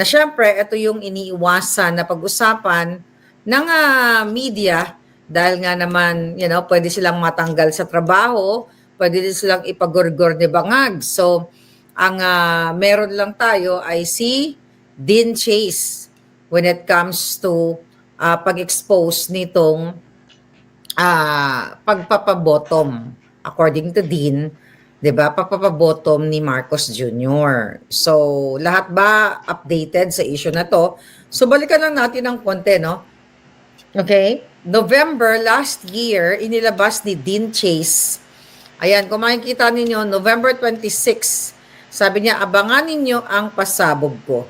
Na syempre, ito yung iniiwasan na pag-usapan ng media dahil nga naman, pwede silang matanggal sa trabaho, pwede din silang ipagorgor ni bangag. So, ang meron lang tayo ay si Dean Chase when it comes to pag-expose nitong pagpapabottom. According to Dean, 'di ba? Pagpapabottom ni Marcos Jr. So, lahat ba updated sa issue na 'to? So, balikan lang natin ng konti, no? Okay? November last year, inilabas ni Dean Chase. Ayan, kung makikita ninyo, November 26, sabi niya, abangan ninyo ang pasabog ko.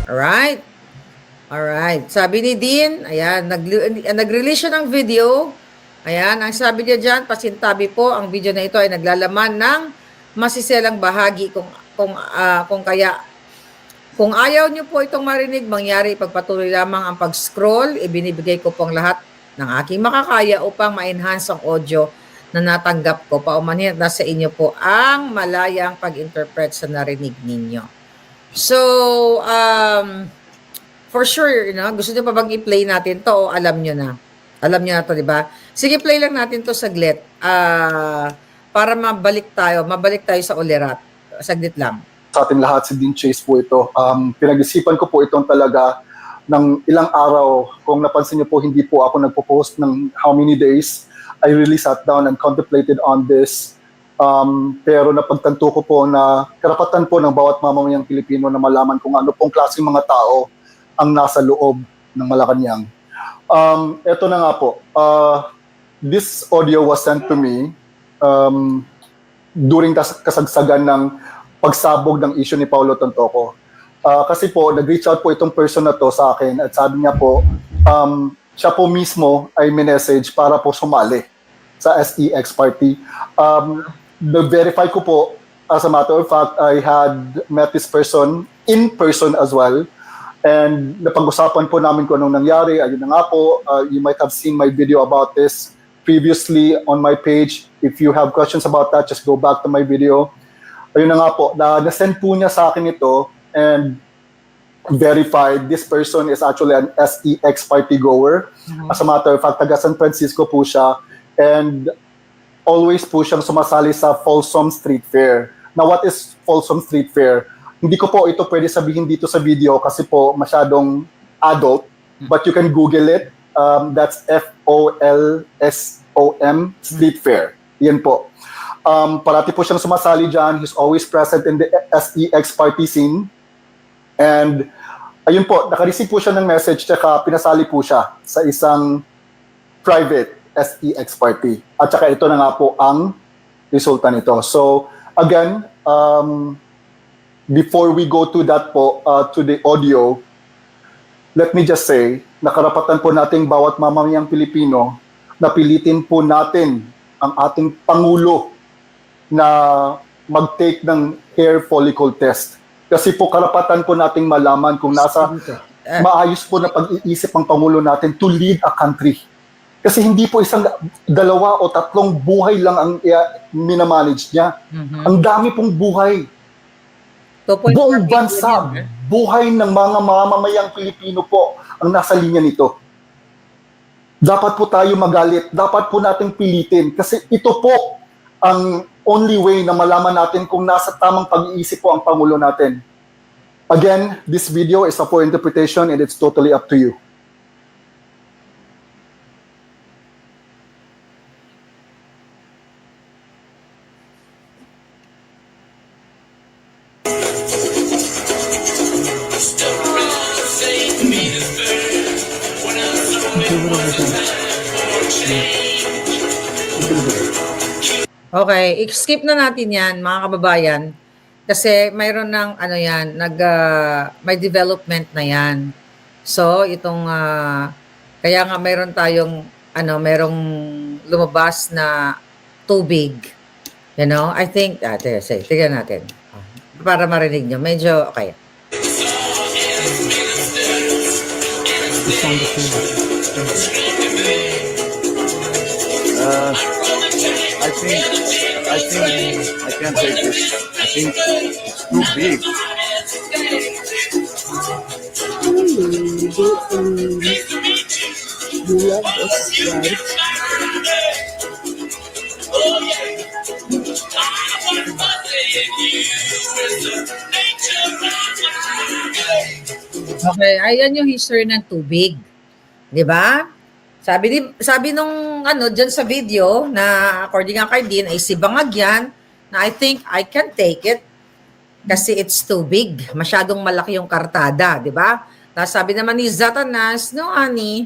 Alright? Alright. Sabi ni Dean, ayan, nag-release siya ng video. Ayan, ang sabi niya dyan, pasintabi po, ang video na ito ay naglalaman ng masiselang bahagi kung ayaw niyo po itong marinig, mangyari, pagpatuloy lamang ang pag-scroll, ibinibigay ko pong lahat ng aking makakaya upang ma-enhance ang audio na natanggap ko. Paumanhin at nasa inyo po ang malayang pag-interpret sa narinig ninyo. So, for sure, gusto niyo pa bang i-play natin to o alam niyo na? Alam niyo na to, di ba? Sige, play lang natin to saglit. Para mabalik tayo sa ulirat. Saglit lang. Sa ating lahat, si Dean Chase po ito. Pinag-isipan ko po itong talaga ng ilang araw. Kung napansin niyo po, hindi po ako nagpo-post ng how many days. I really sat down and contemplated on this. Pero napagtanto ko po na karapatan po ng bawat mamamayang Pilipino na malaman kung ano pong klaseng mga tao ang nasa loob ng Malacanang. Ito na nga po. This audio was sent to me during kasagsagan ng pagsabog ng issue ni Paulo Tontoco. Kasi po, nag-reach out po itong person na to sa akin at sabi niya po, siya po mismo ay minessage para po sumali sa SEX party. Verify ko po, as a matter of fact, I had met this person in person as well. And napag-usapan po namin kung anong nangyari. Ayun na nga po, you might have seen my video about this previously on my page. If you have questions about that, just go back to my video. Ayun na nga po, na-send po niya sa akin ito and verified this person is actually an SEX party goer. As a matter of fact, taga San Francisco po siya and always po siyang sumasali sa Folsom Street Fair. Now, what is Folsom Street Fair? Hindi ko po ito pwede sabihin dito sa video kasi po masyadong adult, but you can Google it. That's FOLSOM Street Fair. Yan po. Parati po siyang sumasali dyan. He's always present in the SEX party scene. And ayun po, nakareceive po siya ng message tsaka pinasali po siya sa isang private SEX party. At saka ito na nga po ang resulta nito. So again, before we go to that po, to the audio, let me just say, nakarapatan po nating bawat mamamayang Pilipino na pilitin po natin ang ating Pangulo na mag-take ng hair follicle test. Kasi po karapatan po nating malaman kung nasa maayos po na pag-iisip ang Pangulo natin to lead a country. Kasi hindi po isang, dalawa o tatlong buhay lang ang minamanage niya. Ang dami pong buhay. Buong bansa, buhay ng mga mamamayang Pilipino po ang nasa linya nito. Dapat po tayo magalit, dapat po nating pilitin kasi ito po ang only way na malaman natin kung nasa tamang pag-iisip po ang Pangulo natin. Again, this video is up for interpretation and it's totally up to you. Okay, skip na natin yan, mga kababayan. Kasi mayroon ng may development na yan. So, itong kaya nga mayroon tayong mayroong lumabas na tubig. I think tignan natin. Para marinig nyo. Medyo okay. think I can't take this. I think it's too big. You love this, right? Okay, ayan yung history ng tubig. 'Di ba? Sabi nung ano diyan sa video na according nga kay Dean ay si Bangag yan na I think I can take it kasi it's too big. Masyadong malaki yung kartada, 'di ba? Tapos sabi naman ni Satanas, no ani,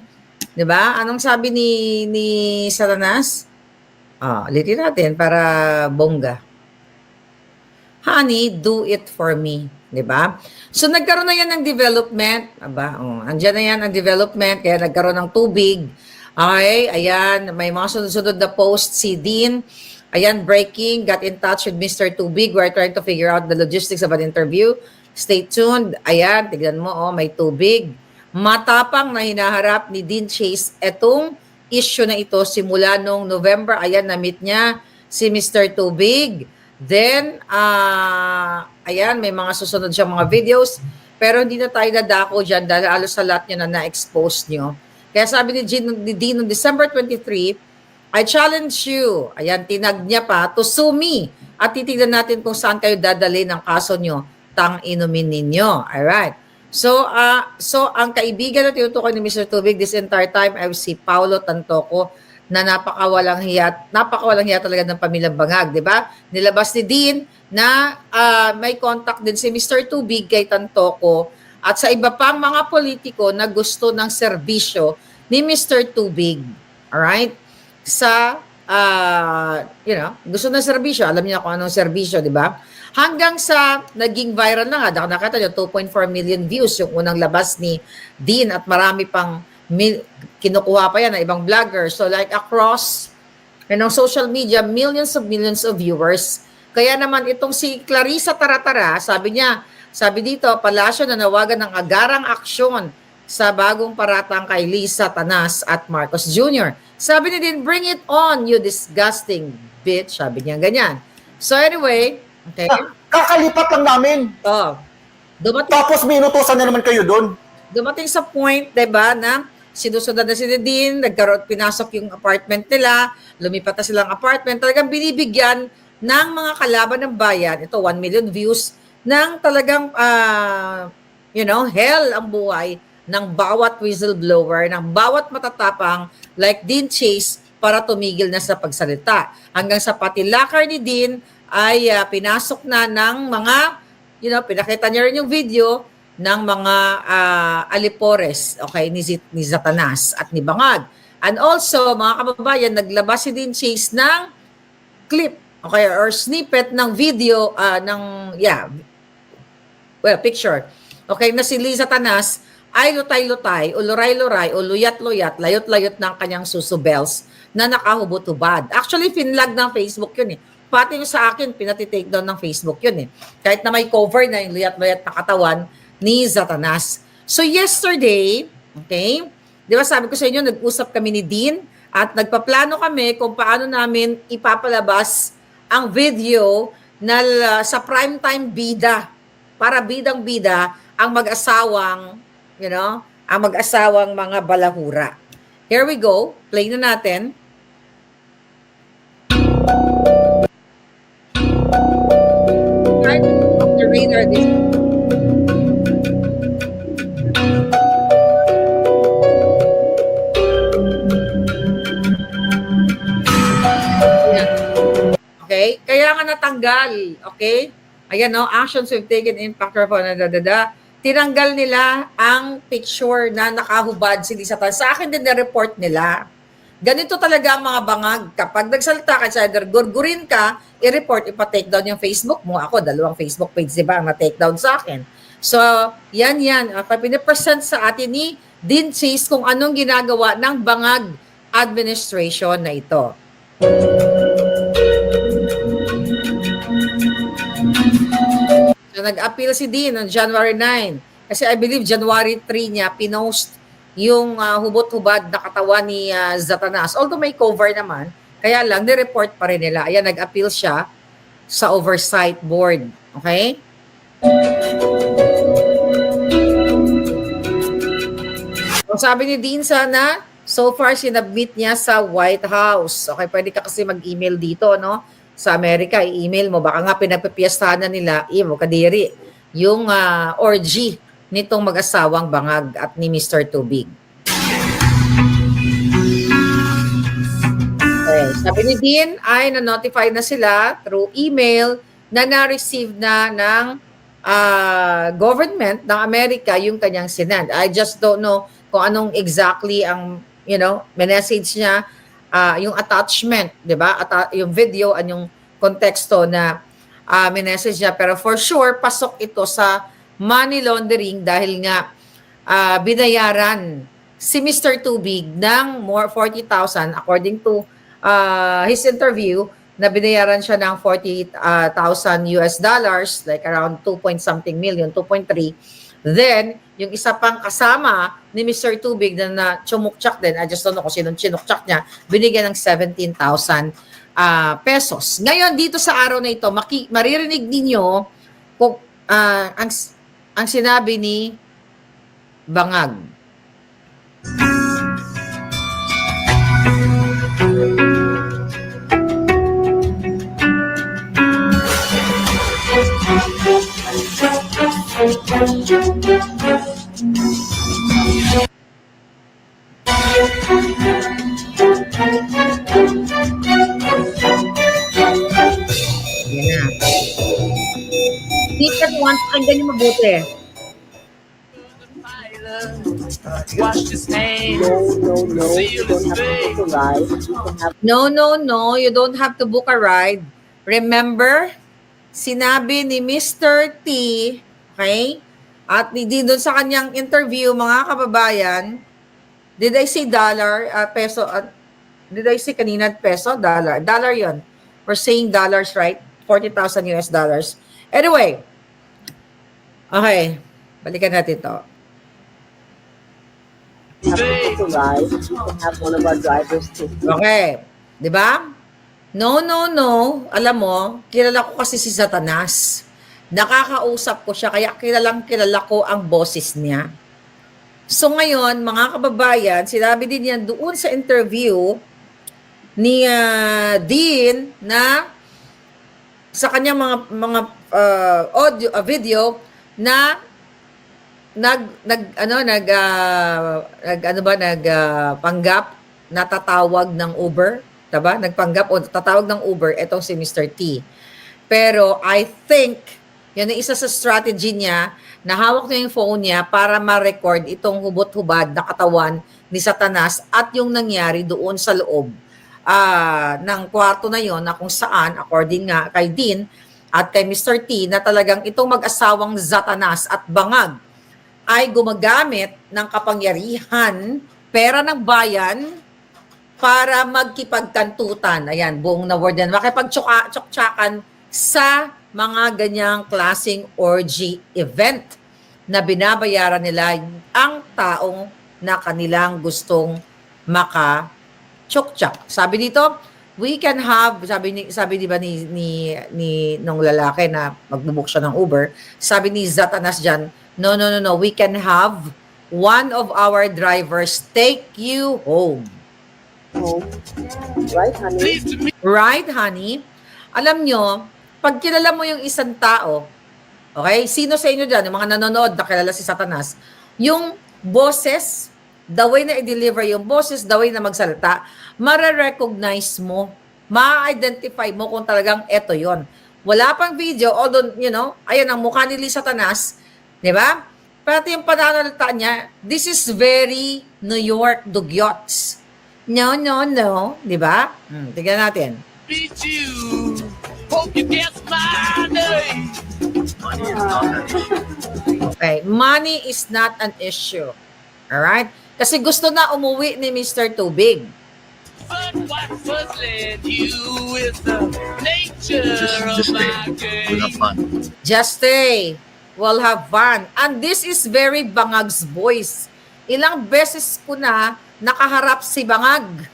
'di ba? Anong sabi ni Satanas? Ulitin natin para bongga. Honey, do it for me. 'Di ba? So nagkaroon na yan ng development. Andiyan na yan ang development, kaya nagkaroon ng tubig. Okay, ayan, may mga sunod-sunod na post si Dean. Ayan, breaking, got in touch with Mr. Tubig. We're trying to figure out the logistics of an interview. Stay tuned. Ayan, tignan mo, may tubig. Matapang na hinaharap ni Dean Chase etong issue na ito simula nung November. Ayan, na-meet niya si Mr. Tubig. Then, ayan, may mga susunod siyang mga videos. Pero hindi na tayo dadako dyan dahil alos sa lahat nyo na na-expose nyo. Kaya sabi ni Dean noong December 23, I challenge you, ayan, tinag niya pa, to sue me. At titignan natin kung saan kayo dadali ng kaso nyo. Tang inumin ninyo. Alright. So ang kaibigan na tinutukoy ni Mr. Tubig this entire time ay si Paulo Tantoco na napakawalang hiya talaga ng pamilyang Bangag, di ba? Nilabas ni Dean na may contact din si Mr. Tubig kay Tantoco at sa iba pang mga politiko na gusto ng serbisyo ni Mr. Tubig. Alright? Sa, gusto ng serbisyo. Alam niyo kung anong serbisyo, di ba? Hanggang sa naging viral na nga. Nakita niyo, 2.4 million views yung unang labas ni Dean at marami pang kinukuha pa yan ng ibang vloggers. So like across social media, millions of viewers. Kaya naman itong si Clarissa Taratara, sabi dito, palasyo na nawagan ng agarang aksyon sa bagong paratang kay Lisa Tanas at Marcos Jr. Sabi niya din, bring it on, you disgusting bitch. Sabi niya ganyan. So anyway, okay. Kakalipat lang namin. Tapos minutusan na naman kayo doon. Dumating sa point, diba, na sinusundan na si Dean, pinasok yung apartment nila, lumipat na silang apartment, talagang binibigyan ng mga kalaban ng bayan, ito 1 million views, ng talagang, hell ang buhay ng bawat whistleblower, ng bawat matatapang like Dean Chase para tumigil na sa pagsalita. Hanggang sa pati locker ni Dean ay pinasok na ng mga, pinakita niya rin yung video ng mga alipores, okay, ni Satanas at ni Bangag. And also, mga kababayan, naglabas si Dean Chase ng clip, okay, or snippet ng video, picture. Okay, na si Lisa Tanas ay lutay-lutay, o luray-luray, o luyat-luyat, layot-layot ng kanyang susubels na nakahubot-hubad. Actually, finlag ng Facebook yun eh. Pati yung sa akin, pinati-take down ng Facebook yun eh. Kahit na may cover na yung luyat-luyat na katawan ni Satanas. So yesterday, okay, di ba sabi ko sa inyo, nag-usap kami ni Dean at nagpaplano kami kung paano namin ipapalabas ang video na sa primetime bida para bidang-bida ang mag-asawang, ang mag-asawang mga balahura. Here we go. Play na natin. Right off the radar this. Okay? Kaya nga natanggal. Okay? Ayan, no? Actions we've taken in factor for tinanggal nila ang picture na nakahubad si Lisa Tanas. Sa akin din na-report nila. Ganito talaga ang mga Bangag. Kapag nagsalita ka, either gurgurin ka, i-report, ipa-take down yung Facebook mo. Ako, 2 Facebook page, diba, ang na-take down sa akin. So, yan. Pinipresent sa atin ni Dean Chase kung anong ginagawa ng Bangag administration na ito. So, nag-appeal si Dean on January 9. Kasi I believe January 3 niya pinost yung hubot-hubad na katawan ni Satanas. Although may cover naman. Kaya lang, nireport pa rin nila. Ayan, nag-appeal siya sa oversight board. Okay? So, sabi ni Dean sana, so far sinubmit niya sa White House. Okay, pwede ka kasi mag-email dito, no? Sa Amerika, i-email mo. Baka nga pinagpipiyastahan na nila, mo kadiri, yung orgy nitong mag-asawang Bangag at ni Mr. Tubig. Okay, sabi ni Dean ay na-notify na sila through email na na-receive na ng government ng Amerika yung kanyang sinend. I just don't know kung anong exactly ang, message niya, yung attachment, di ba? Yung video, yung konteksto na message niya. Pero for sure, pasok ito sa money laundering dahil nga binayaran si Mr. Tubig ng more 40,000 according to his interview na binayaran siya ng 40,000 US dollars, like around 2 point something million, 2.3. Then, yung isa pang kasama ni Mr. Tubig na chumukchak din, I just don't know kung sinong chinukchak niya, binigyan ng 17,000 pesos. Ngayon, dito sa araw na ito, maririnig ninyo kung, ang sinabi ni Bangag. Yan na. Hindi ka once, pakinggan niyo mabuti. Wash his hands. Seal his face. No, you don't have to book a ride. Remember, sinabi ni Mr. T, okay? At di doon sa kanyang interview, mga kababayan, did I say dollar, peso, did I say kanina peso? Dollar yon. We're saying dollars, right? 40,000 US dollars. Anyway, okay, balikan natin to. Have one of our drivers too. Okay, di ba? No. Alam mo, kilala ko kasi si Satanas. Nakakausap ko siya, kaya kilala ko ang boses niya. So ngayon, mga kababayan, sinabi din yan doon sa interview ni Dean na sa kanyang mga audio, video na panggap na tatawag ng Uber, diba? Nagpanggap o tatawag ng Uber etong si Mr. T. Pero I think yan ang isa sa strategy niya na hawak niya yung phone niya para ma-record itong hubot-hubad na katawan ni Satanas at yung nangyari doon sa loob ng kwarto na yon na kung saan, according nga kay Dean at kay Mr. T, na talagang itong mag-asawang Satanas at Bangag ay gumagamit ng kapangyarihan, pera ng bayan, para magkipagkantutan. Ayan, buong na word yan. Makipagtsuktsakan sa mga ganyang klaseng orgy event na binabayaran nila ang taong na kanilang gustong maka-tsuktsak. Sabi dito, we can have, sabi di ba ni nung lalaki na magbubuk siya ng Uber, sabi ni Satanas dyan, no, we can have one of our drivers take you home. Right, honey? Right, honey? Alam nyo, pag kilala mo yung isang tao, okay, sino sa inyo dyan, yung mga nanonood na kilala si Satanas, yung boses, the way na i-deliver yung boses, the way na magsalita, mare-recognize mo, ma-identify mo kung talagang eto yon. Wala pang video, although, ayan ang mukha ni Satanas, di ba? Pati yung pananalita niya, this is very New York dugyots. No, di ba? Tignan natin. Beat you. Hope you guess my name. Okay, money is not an issue. Alright? Kasi gusto na umuwi ni Mr. Tubig. But what was led you is the nature Just of stay. my We'll have game. fun. Just stay. We'll have fun. And this is very Bangag's voice. Ilang beses ko na nakaharap si Bangag.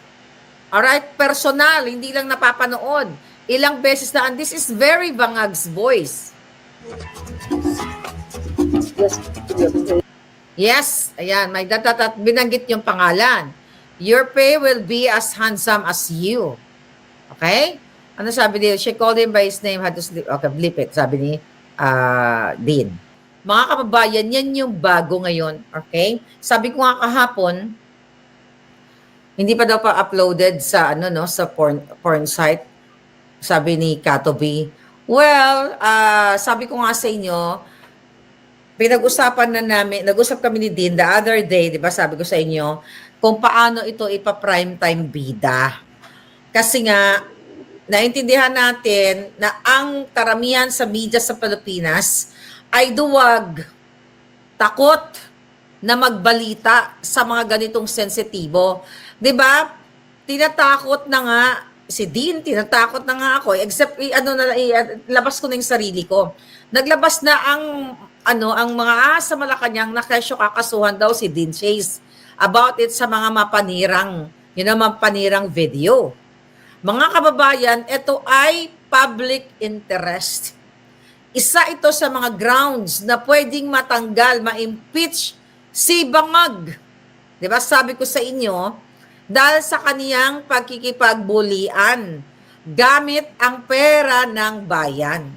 Alright, personal, hindi lang napapanood. Ilang beses na, and this is very Bangag's voice. Yes, ayan, may datatat, binanggit yung pangalan. Your pay will be as handsome as you. Okay? Ano sabi niya? She called him by his name, had to sleep. Okay, blip it, sabi ni Dean. Mga kababayan, yan yung bago ngayon. Okay? Sabi ko nga kahapon, hindi pa daw pa uploaded sa sa porn site. Sabi ni Kato B. Well, sabi ko nga sa inyo, pinag-usapan na namin, nag-usap kami ni Dean the other day, di ba sabi ko sa inyo, kung paano ito ipa-primetime bida. Kasi nga, naintindihan natin na ang karamihan sa media sa Pilipinas ay duwag, takot na magbalita sa mga ganitong sensitibo. Di ba? Tinatakot na nga si Dean, tinatakot na nga ako, except labas ko na yung sarili ko. Naglabas na ang mga sa Malacanang na kesyo kakasuhan daw si Dean Chase about it sa mga mapanirang video. Mga kababayan, ito ay public interest. Isa ito sa mga grounds na pwedeng matanggal, ma-impeach si Bangag. Diba? Sabi ko sa inyo, dahil sa kaniyang pagkikipagbulian gamit ang pera ng bayan.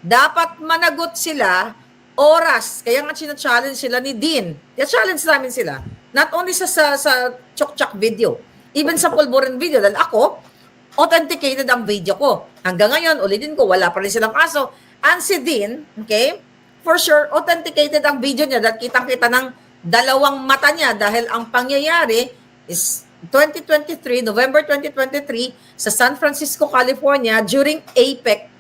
Dapat managot sila oras. Kaya nga challenge sila ni Dean. Challenge namin sila. Not only sa Chokchak video, even sa Pulburon video. Dahil ako, authenticated ang video ko. Hanggang ngayon, ulitin ko, wala pa rin silang kaso. And si Dean, okay, for sure, authenticated ang video niya dahil kitang-kita ng dalawang mata niya dahil ang pangyayari is 2023, November 2023, sa San Francisco, California, during APEC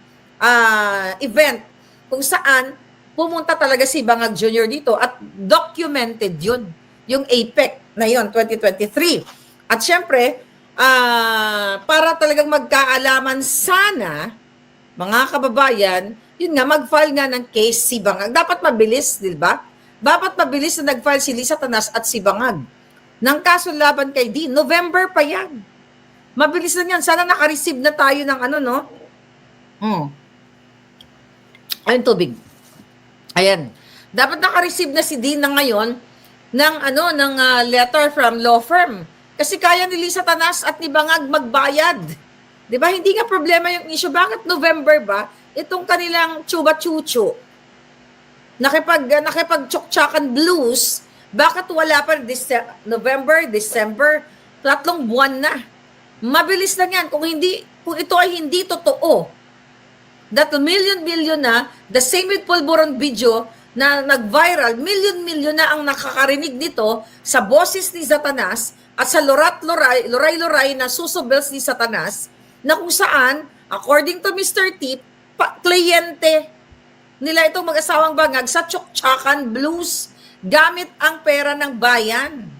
event, kung saan pumunta talaga si Bangag Jr. dito at documented yun, yung APEC na yun, 2023. At syempre, para talagang magkaalaman sana, mga kababayan, yun nga, mag-file nga ng case si Bangag. Dapat mabilis, di ba? Dapat mabilis na nag-file si Lisa Tanas at si Bangag ng kaso laban kay Dean. November pa yan. Mabilis na yan. Sana naka-receive na tayo ng Ayun, tubig. Ayan. Dapat naka-receive na si Dean na ngayon ng letter from law firm. Kasi kaya ni Lisa Tanas at ni Bangag magbayad. 'Di ba? Hindi nga problema yung issue. Bakit November ba? Itong kanilang chuba-chuchu. Nakipag-tsuktsakan blues. Bakit wala pa November, December, 3 buwan na. Mabilis lang yan. Kung ito ay hindi totoo. That million na, the same with Pulburon video na nag-viral, million na ang nakakarinig nito sa boses ni Satanas at sa luray na susobels ni Satanas na kung saan, according to Mr. T, kliyente nila itong mag-asawang Bangag sa Tsuktsakan Blues gamit ang pera ng bayan.